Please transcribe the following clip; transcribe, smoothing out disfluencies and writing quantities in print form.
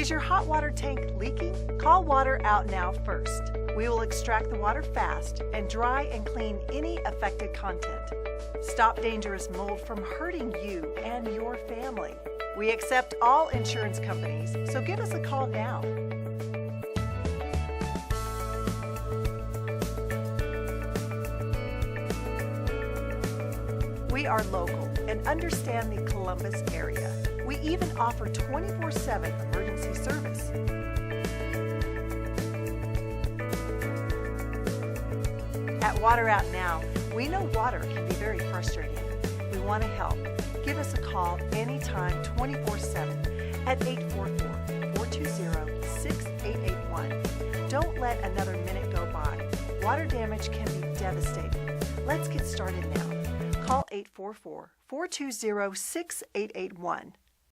Is your hot water tank leaking? Call Water Out Now first. We will extract the water fast and dry and clean any affected content. Stop dangerous mold from hurting you and your family. We accept all insurance companies, so give us a call now. We are local and understand the Columbus area. We even offer 24/7 emergency service. At Water Out Now, we know water can be very frustrating. We want to help. Give us a call anytime 24/7 at 844-420-6881. Don't let another minute go by. Water damage can be devastating. Let's get started now. Call 844-420-6881.